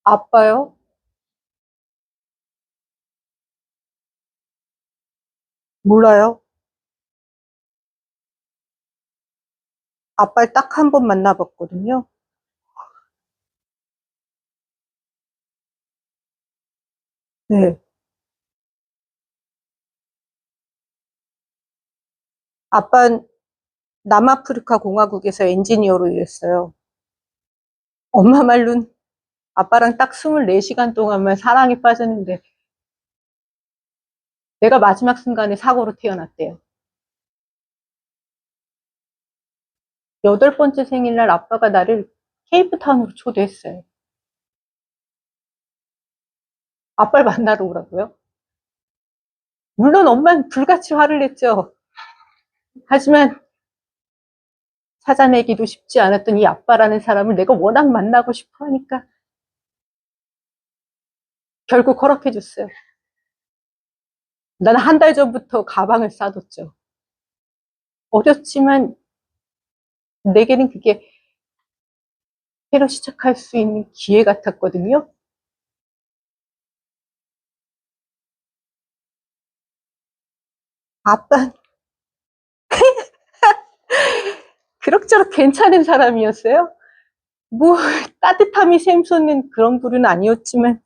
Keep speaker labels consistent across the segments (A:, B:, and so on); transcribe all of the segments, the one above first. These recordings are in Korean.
A: 아빠요? 몰라요. 아빠를 딱 한 번 만나봤거든요. 네. 아빠는 남아프리카 공화국에서 엔지니어로 일했어요. 엄마 말로는 아빠랑 딱 24시간 동안만 사랑에 빠졌는데 내가 마지막 순간에 사고로 태어났대요. 8번째 생일날 아빠가 나를 케이프타운으로 초대했어요. 아빠를 만나러 오라고요? 물론 엄마는 불같이 화를 냈죠. 하지만 찾아내기도 쉽지 않았던 이 아빠라는 사람을 내가 워낙 만나고 싶어 하니까 결국 허락해줬어요. 나는 한 달 전부터 가방을 싸뒀죠. 어렸지만 내게는 그게 새로 시작할 수 있는 기회 같았거든요. 아빠는 그럭저럭 괜찮은 사람이었어요. 뭐 따뜻함이 샘솟는 그런 부류는 아니었지만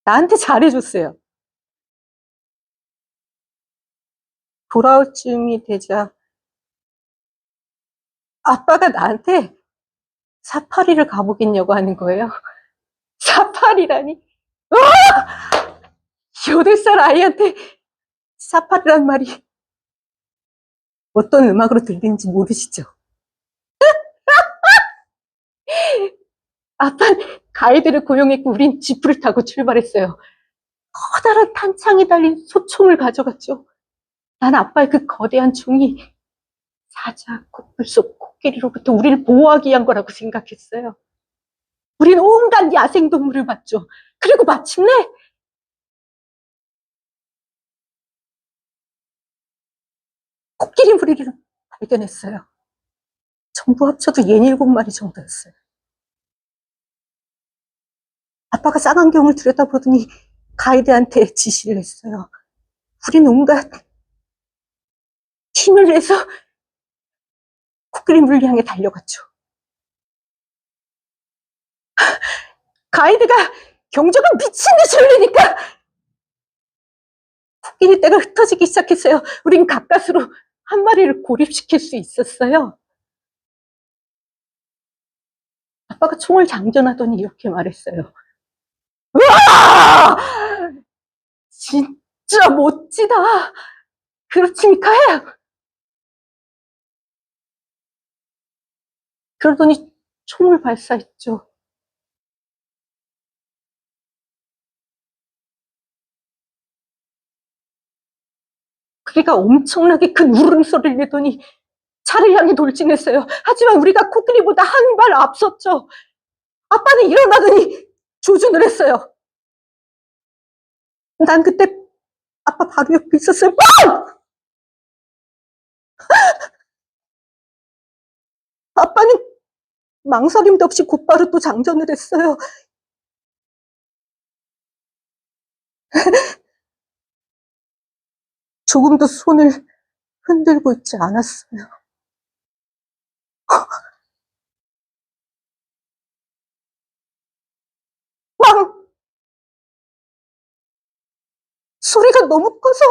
A: 나한테 잘해줬어요. 돌아올 쯤이 되자 아빠가 나한테 사파리를 가보겠냐고 하는 거예요. 사파리라니? 8살 아이한테 사파리란 말이 어떤 음악으로 들리는지 모르시죠? 아빠는 가이드를 고용했고 우린 지프를 타고 출발했어요. 커다란 탄창이 달린 소총을 가져갔죠. 난 아빠의 그 거대한 총이 사자, 코뿔소, 코끼리로부터 우리를 보호하기 위한 거라고 생각했어요. 우린 온갖 야생동물을 봤죠. 그리고 마침내 코끼리 무리를 발견했어요. 전부 합쳐도 67마리 정도였어요. 아빠가 쌍안경을 들여다보더니 가이드한테 지시를 했어요. 우린 온갖 힘을 내서 코끼리 무리를 향해 달려갔죠. 가이드가 경적을 미친 듯이 울리니까 코끼리 떼가 흩어지기 시작했어요. 우린 가까스로 한 마리를 고립시킬 수 있었어요. 아빠가 총을 장전하더니 이렇게 말했어요. 으아! 진짜 멋지다. 그렇지, 미카엘? 그러더니 총을 발사했죠. 그리가 엄청나게 큰 울음소리를 내더니 차를 향해 돌진했어요. 하지만 우리가 코끼리보다 한 발 앞섰죠. 아빠는 일어나더니 조준을 했어요. 난 그때 아빠 바로 옆에 있었어요. 아빠는 망설임도 없이 곧바로 또 장전을 했어요. 조금도 손을 흔들고 있지 않았어요. 왕! 소리가 너무 커서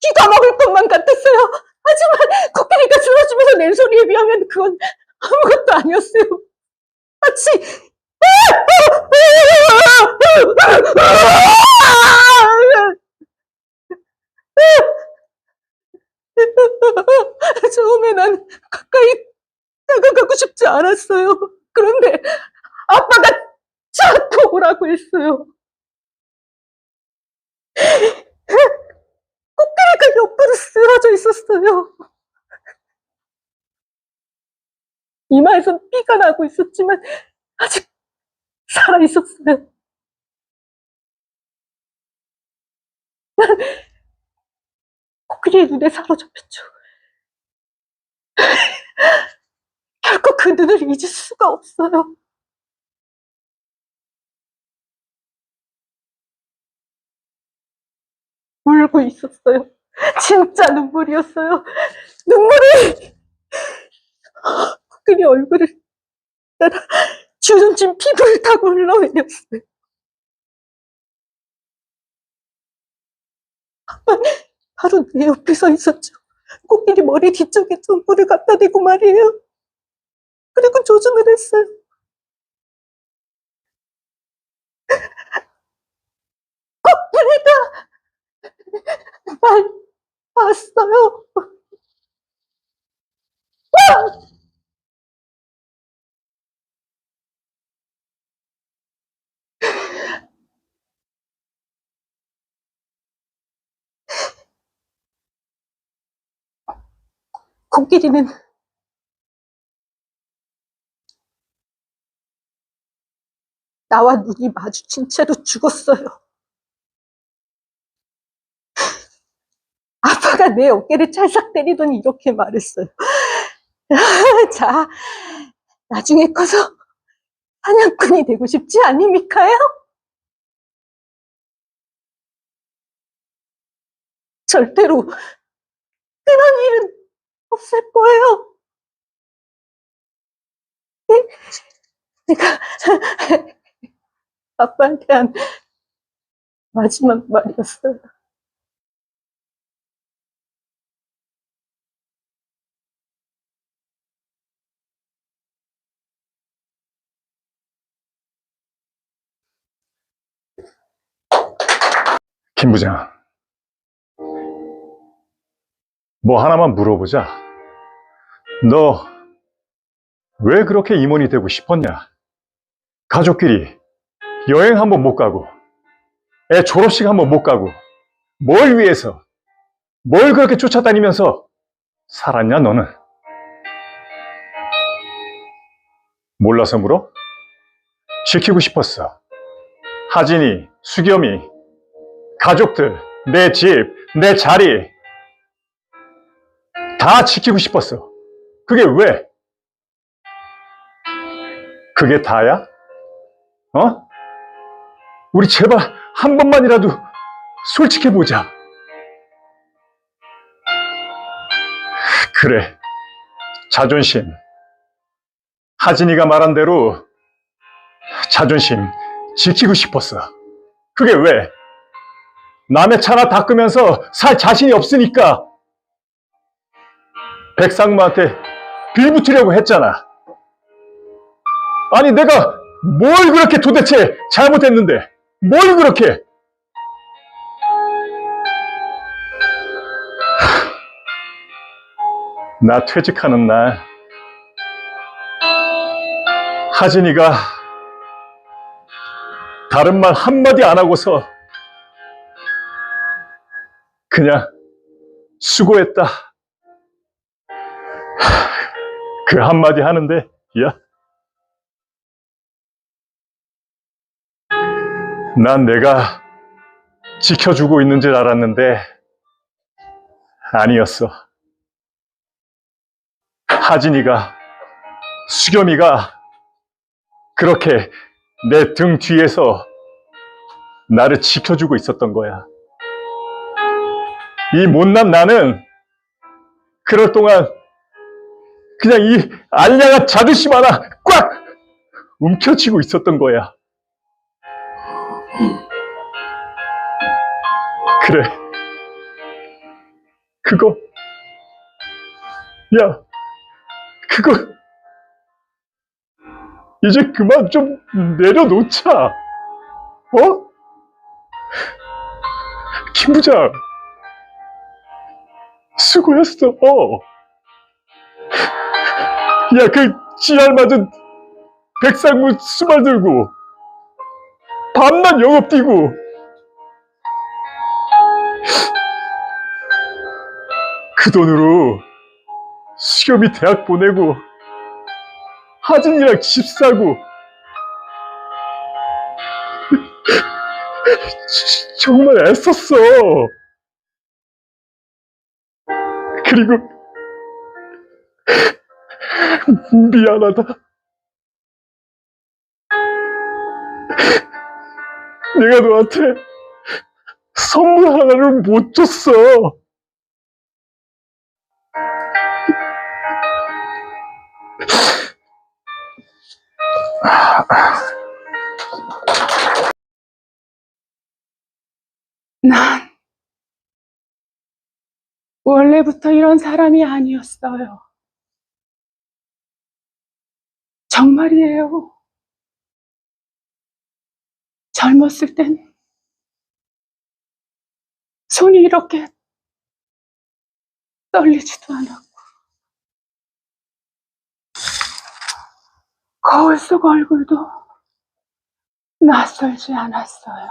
A: 귀가 막을 것만 같았어요. 하지만 코끼리가 쓰러지면서 낸 소리에 비하면 그건 아무것도 아니었어요. 마치 처음에 난 가까이 다가가고 싶지 않았어요. 그런데 아빠가 자꾸 오라고 했어요. 코끼리가 옆으로 쓰러져 있었어요. 이마에선 피가 나고 있었지만 아직 살아 있었어요. 코끼리의 눈에 사로잡혔죠. 결코 그 눈을 잊을 수가 없어요. 울고 있었어요. 진짜 눈물이었어요. 눈물이 코끼리 얼굴을 따라 주름진 피부를 타고 흘러내렸어요. 아빠는 바로 내 옆에 서 있었죠. 코끼리 머리 뒤쪽에 전부를 갖다 대고 말이에요. 그리고 조준을 했어요. 코끼리가 날 봤어요. 코끼리는 나와 눈이 마주친 채로 죽었어요. 아빠가 내 어깨를 찰싹 때리더니 이렇게 말했어요. 자, 나중에 커서 사냥꾼이 되고 싶지 않니, 미카야? 절대로 그런 일은 없을 거예요. 내가 아빠한테 한 마지막 말이었어요.
B: 김 부장, 뭐 하나만 물어보자. 너 왜 그렇게 임원이 되고 싶었냐? 가족끼리 여행 한번 못 가고, 애 졸업식 한번 못 가고, 뭘 위해서, 뭘 그렇게 쫓아다니면서 살았냐, 너는? 몰라서 물어? 지키고 싶었어. 하진이, 수겸이, 가족들, 내 집, 내 자리, 다 지키고 싶었어. 그게 왜? 그게 다야? 어? 우리 제발 한 번만이라도 솔직해보자. 그래, 자존심. 하진이가 말한 대로 자존심 지키고 싶었어. 그게 왜? 남의 차나 닦으면서 살 자신이 없으니까 백상무한테 빌붙으려고 했잖아. 아니, 내가 뭘 그렇게 도대체 잘못했는데? 뭘 그렇게? 나 퇴직하는 날 하진이가 다른 말 한마디 안 하고서 그냥 수고했다, 그 한마디 하는데, 야, 난 내가 지켜주고 있는 줄 알았는데 아니었어. 하진이가, 수겸이가 그렇게 내 등 뒤에서 나를 지켜주고 있었던 거야. 이 못난 나는 그럴 동안 그냥 이 알량한 자존심 하나 꽉 움켜쥐고 있었던 거야. 그래, 그거, 야, 그거 이제 그만 좀 내려놓자. 어? 김 부장, 수고했어. 야, 그 지랄 맞은 백상무 수발 들고 밤낮 영업 뛰고 그 돈으로 수겸이 대학 보내고 하진이랑 집 사고 정말 애썼어. 그리고 미안하다. 내가 너한테 선물 하나를 못 줬어.
A: 난 원래부터 이런 사람이 아니었어요. 정말이에요. 젊었을 땐 손이 이렇게 떨리지도 않았고, 거울 속 얼굴도 낯설지 않았어요.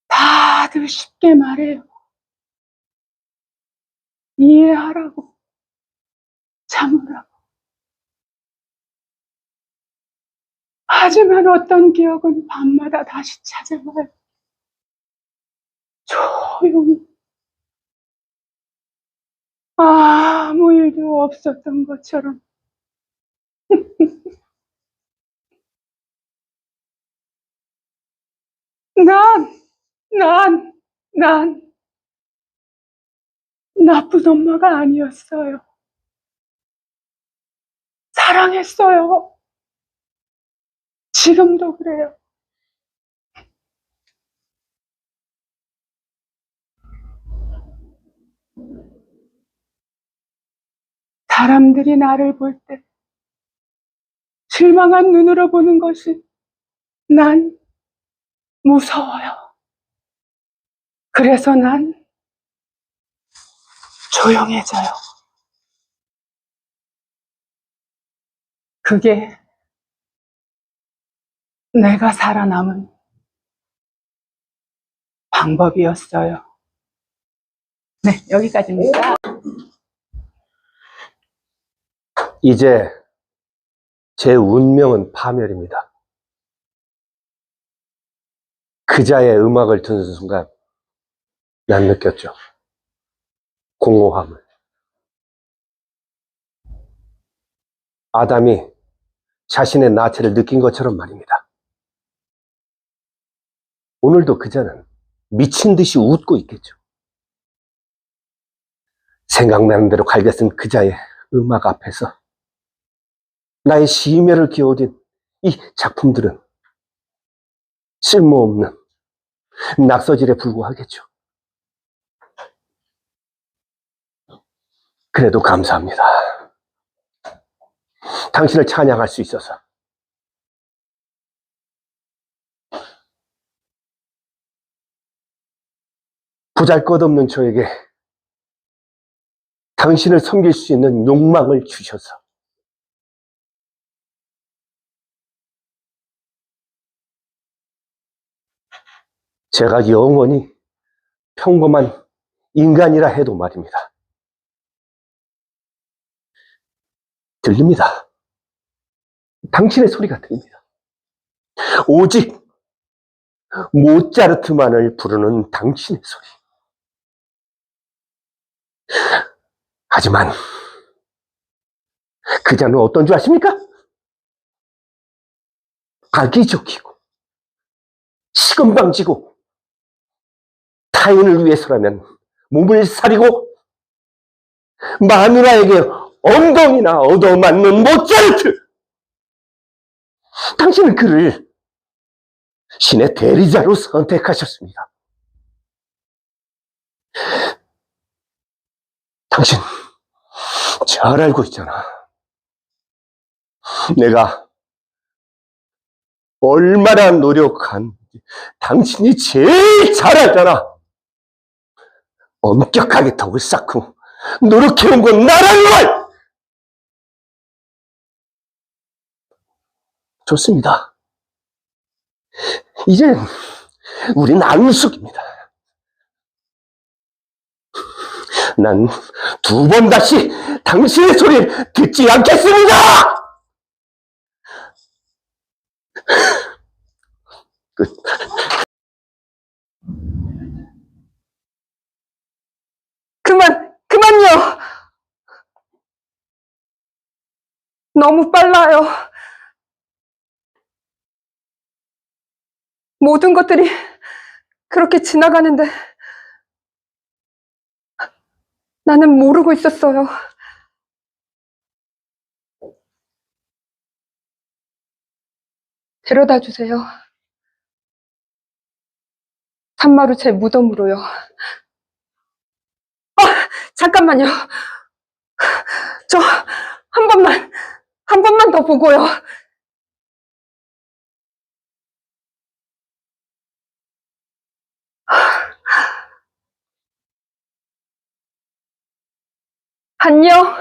A: 다들 쉽게 말해요. 이해하라고, 참으라고. 하지만 어떤 기억은 밤마다 다시 찾아와요. 조용히. 아무 일도 없었던 것처럼. 난, 난, 난 나쁜 엄마가 아니었어요. 사랑했어요. 지금도 그래요. 사람들이 나를 볼 때 실망한 눈으로 보는 것이 난 무서워요. 그래서 난 조용해져요. 그게 내가 살아남은 방법이었어요. 네, 여기까지입니다.
C: 이제 제 운명은 파멸입니다. 그자의 음악을 듣는 순간 난 느꼈죠. 공허함을. 아담이 자신의 나체를 느낀 것처럼 말입니다. 오늘도 그자는 미친 듯이 웃고 있겠죠. 생각나는 대로 갈겨 쓴 그자의 음악 앞에서 나의 심혈을 기울인 이 작품들은 쓸모없는 낙서질에 불과하겠죠. 그래도 감사합니다. 당신을 찬양할 수 있어서. 보잘것없는 저에게 당신을 섬길 수 있는 욕망을 주셔서 제가 영원히 평범한 인간이라 해도 말입니다. 들립니다. 당신의 소리가 들립니다. 오직 모차르트만을 부르는 당신의 소리. 하지만 그자는 어떤 줄 아십니까? 악의적이고 시건방지고 타인을 위해서라면 몸을 사리고 마누라에게 엉덩이나 얻어맞는 모차르트. 당신은 그를 신의 대리자로 선택하셨습니다. 당신 잘 알고 있잖아. 내가 얼마나 노력한지 당신이 제일 잘 알잖아. 엄격하게 덕을 쌓고 노력해온 건 나라는 말! 좋습니다. 이젠 우린 안숙입니다. 난 두 번 다시 당신의 소리를 듣지 않겠습니다! 끝.
A: 그만요! 너무 빨라요. 모든 것들이 그렇게 지나가는데 나는 모르고 있었어요. 데려다 주세요. 참마루 제 무덤으로요. 잠깐만요. 저 한 번만 더 보고요. 안녕.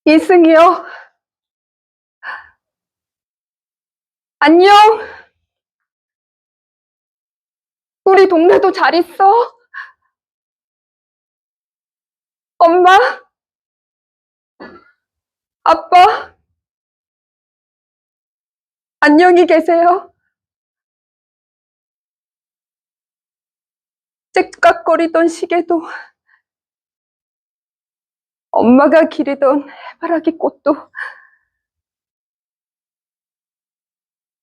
A: 이승이요. 안녕. 우리 동네도 잘 있어? 엄마? 아빠? 안녕히 계세요. 째깍거리던 시계도, 엄마가 기르던 해바라기 꽃도,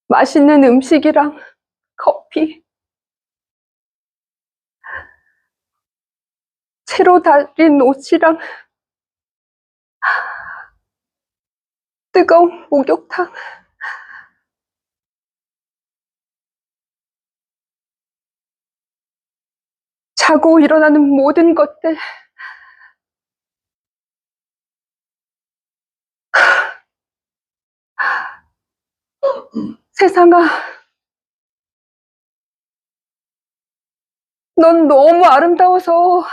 A: 맛있는 음식이랑 커피, 새로 달린 옷이랑 뜨거운 목욕탕. 자고 일어나는 모든 것들. 세상아, 넌 너무 아름다워서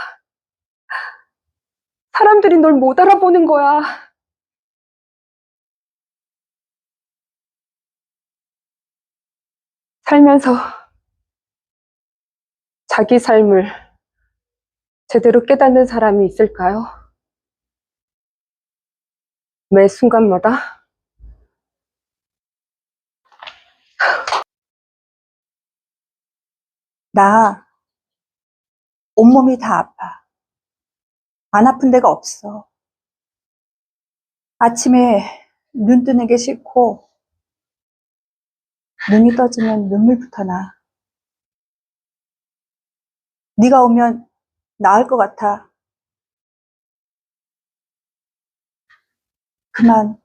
A: 사람들이 널 못 알아보는 거야. 살면서 자기 삶을 제대로 깨닫는 사람이 있을까요? 매 순간마다?
D: 나 온몸이 다 아파. 안 아픈 데가 없어. 아침에 눈 뜨는 게 싫고 눈이 떠지면 눈물부터 나. 네가 오면 나을 것 같아. 그만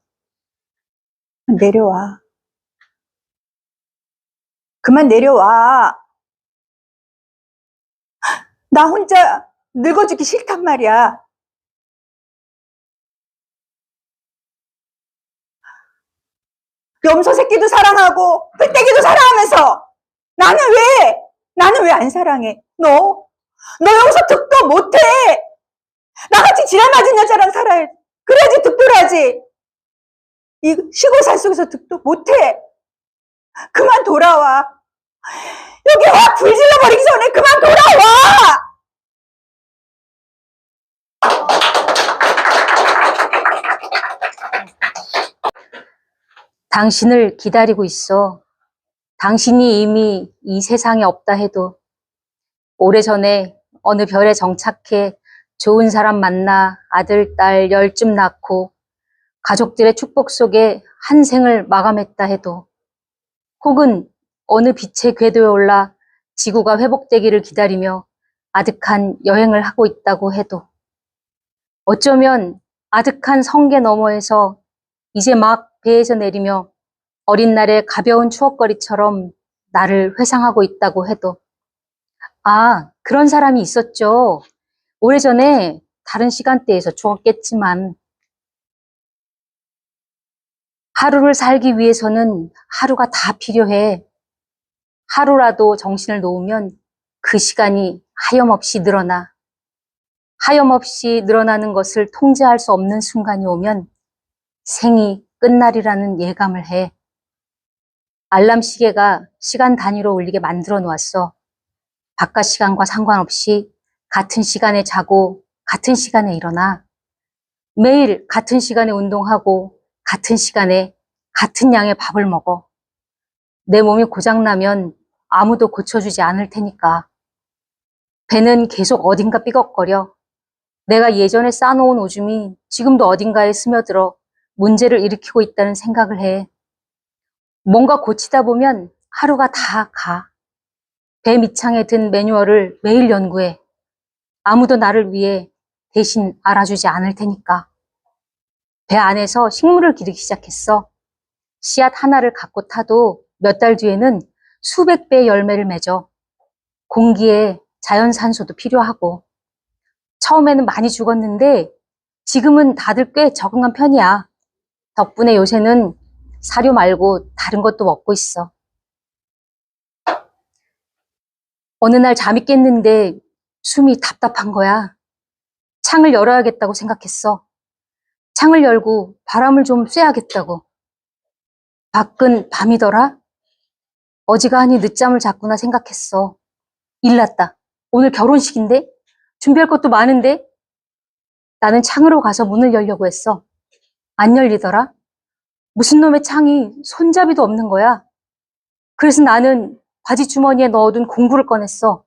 D: 내려와. 그만 내려와. 나 혼자 늙어 죽기 싫단 말이야. 염소 새끼도 사랑하고 흑돼지도 사랑하면서 나는 왜 안 사랑해? 너 여기서 득도 못해. 나같이 지랄 맞은 여자랑 살아야 그래야지 득도라지. 이 시골 살 속에서 득도 못해. 그만 돌아와. 여기 확 불질러 버리기 전에 그만 돌아와.
E: 당신을 기다리고 있어. 당신이 이미 이 세상에 없다 해도 오래전에 어느 별에 정착해 좋은 사람 만나 아들, 딸 10쯤 낳고 가족들의 축복 속에 한 생을 마감했다 해도 혹은 어느 빛의 궤도에 올라 지구가 회복되기를 기다리며 아득한 여행을 하고 있다고 해도 어쩌면 아득한 성계 너머에서 이제 막 배에서 내리며 어린 날의 가벼운 추억거리처럼 나를 회상하고 있다고 해도 아, 그런 사람이 있었죠. 오래전에 다른 시간대에서 죽었겠지만 하루를 살기 위해서는 하루가 다 필요해. 하루라도 정신을 놓으면 그 시간이 하염없이 늘어나. 하염없이 늘어나는 것을 통제할 수 없는 순간이 오면 생이 끝날이라는 예감을 해. 알람 시계가 시간 단위로 울리게 만들어 놓았어. 바깥 시간과 상관없이 같은 시간에 자고 같은 시간에 일어나. 매일 같은 시간에 운동하고 같은 시간에 같은 양의 밥을 먹어. 내 몸이 고장나면 아무도 고쳐주지 않을 테니까. 배는 계속 어딘가 삐걱거려. 내가 예전에 쌓아놓은 오줌이 지금도 어딘가에 스며들어 문제를 일으키고 있다는 생각을 해. 뭔가 고치다 보면 하루가 다 가. 배 밑창에 든 매뉴얼을 매일 연구해. 아무도 나를 위해 대신 알아주지 않을 테니까. 배 안에서 식물을 기르기 시작했어. 씨앗 하나를 갖고 타도 몇 달 뒤에는 수백 배의 열매를 맺어. 공기에 자연산소도 필요하고. 처음에는 많이 죽었는데 지금은 다들 꽤 적응한 편이야. 덕분에 요새는 사료 말고 다른 것도 먹고 있어. 어느 날 잠이 깼는데 숨이 답답한 거야. 창을 열어야겠다고 생각했어. 창을 열고 바람을 좀 쐬야겠다고. 밖은 밤이더라? 어지간히 늦잠을 잤구나 생각했어. 일났다. 오늘 결혼식인데? 준비할 것도 많은데? 나는 창으로 가서 문을 열려고 했어. 안 열리더라? 무슨 놈의 창이 손잡이도 없는 거야. 그래서 나는 바지 주머니에 넣어둔 공구를 꺼냈어.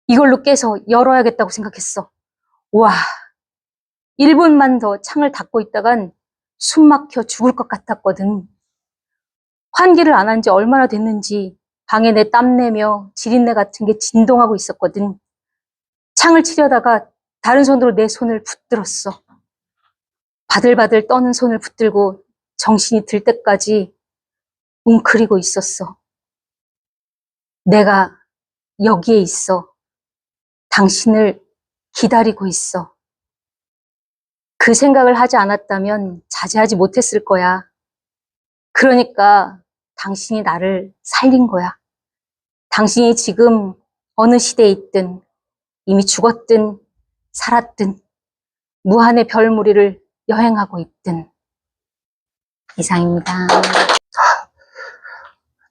E: 이걸로 깨서 열어야겠다고 생각했어. 와, 1분만 더 창을 닫고 있다간 숨 막혀 죽을 것 같았거든. 환기를 안 한 지 얼마나 됐는지 방에 내 땀내며 지린내 같은 게 진동하고 있었거든. 창을 치려다가 다른 손으로 내 손을 붙들었어. 바들바들 떠는 손을 붙들고 정신이 들 때까지 웅크리고 있었어. 내가 여기에 있어. 당신을 기다리고 있어. 그 생각을 하지 않았다면 자제하지 못했을 거야. 그러니까 당신이 나를 살린 거야. 당신이 지금 어느 시대에 있든 이미 죽었든 살았든 무한의 별무리를 여행하고 있든. 이상입니다.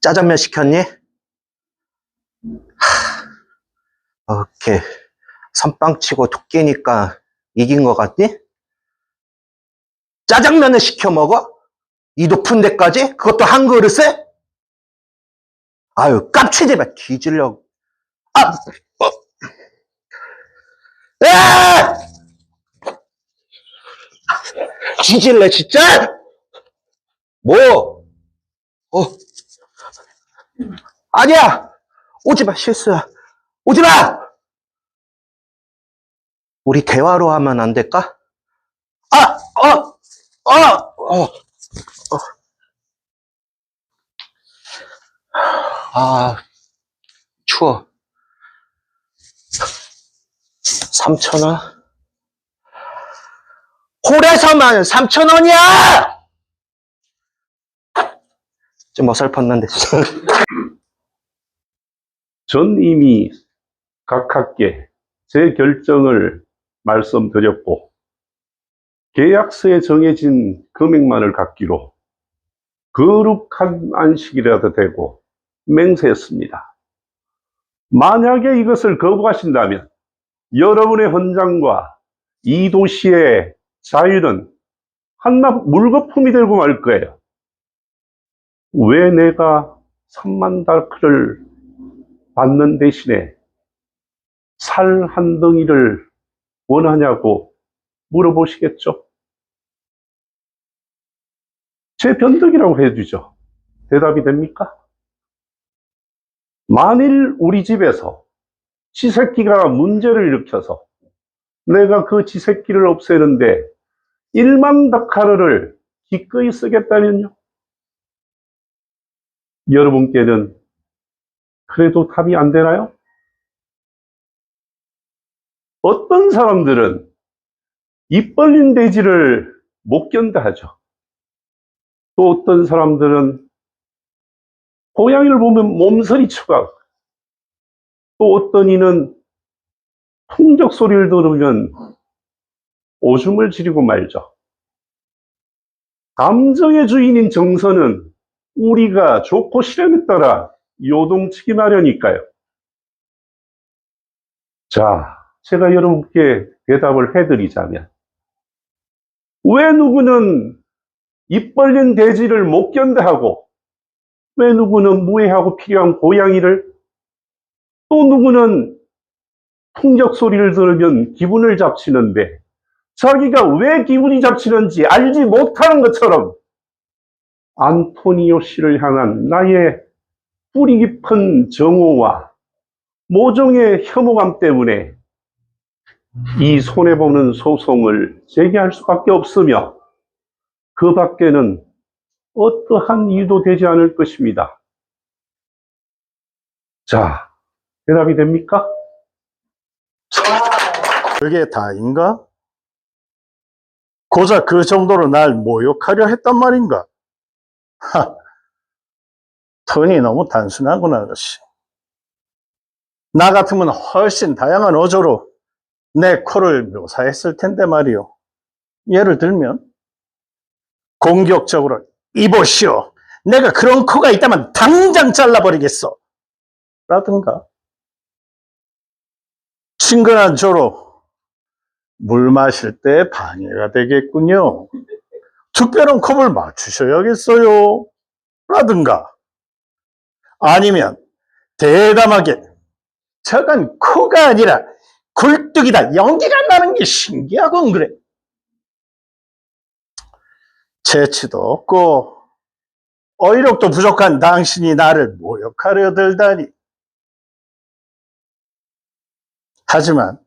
C: 짜장면 시켰니? 오케이. 선빵치고 토끼니까 이긴 것 같니? 짜장면을 시켜 먹어? 이 높은 데까지? 그것도 한 그릇에? 아유, 깝치지 마. 뒤질려고. 야! 뒤질래, 진짜? 뭐? 아니야! 오지 마, 실수야. 오지 마! 우리 대화로 하면 안 될까? 추워. 3,000원? 홀에서만 3,000원이야! 좀 어설펐는데.
B: 전 이미 각하께 제 결정을 말씀드렸고 계약서에 정해진 금액만을 갚기로 거룩한 안식이라도 되고 맹세했습니다. 만약에 이것을 거부하신다면 여러분의 헌장과 이 도시의 자유는 한낱 물거품이 되고 말 거예요. 왜 내가 3만 다크를 받는 대신에 살 한 덩이를 원하냐고 물어보시겠죠? 제 변덕이라고 해주죠. 대답이 됩니까? 만일 우리 집에서 쥐새끼가 문제를 일으켜서 내가 그 쥐새끼를 없애는데 1만 다카르를 기꺼이 쓰겠다면요? 여러분께는 그래도 답이 안 되나요? 어떤 사람들은 입 벌린 돼지를 못 견뎌 하죠. 또 어떤 사람들은 고양이를 보면 몸서리 쳐가, 또 어떤 이는 풍적 소리를 들으면 오줌을 지르고 말죠. 감정의 주인인 정서는 우리가 좋고 싫음에 따라 요동치기 마련이니까요. 자, 제가 여러분께 대답을 해드리자면, 왜 누구는 입 벌린 돼지를 못 견뎌하고, 왜 누구는 무해하고 필요한 고양이를, 또 누구는 풍적 소리를 들으면 기분을 잡치는데, 자기가 왜 기분이 잡치는지 알지 못하는 것처럼
C: 안토니오 씨를 향한 나의 뿌리 깊은 정오와 모종의 혐오감 때문에 이 손해보는 소송을 제기할 수밖에 없으며 그 밖에는 어떠한 이유도 되지 않을 것입니다. 자, 대답이 됩니까?
F: 그게 다인가? 고작 그 정도로 날 모욕하려 했단 말인가? 하, 톤이 너무 단순하구나, 아저씨. 나 같으면 훨씬 다양한 어조로 내 코를 묘사했을 텐데 말이요. 예를 들면, 공격적으로, 이보시오. 내가 그런 코가 있다면 당장 잘라버리겠어. 라든가, 친근한 조로, 물 마실 때 방해가 되겠군요. 특별한 컵을 맞추셔야겠어요. 라든가, 아니면 대담하게, 저건 코가 아니라 굴뚝이다. 연기가 나는 게 신기하군 그래. 재치도 없고 어이력도 부족한 당신이 나를 모욕하려 들다니. 하지만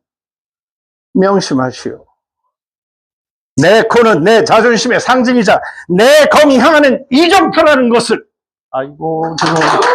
F: 명심하시오. 내 코는 내 자존심의 상징이자 내 검이 향하는 이정표라는 것을. 아이고, 죄송합니다.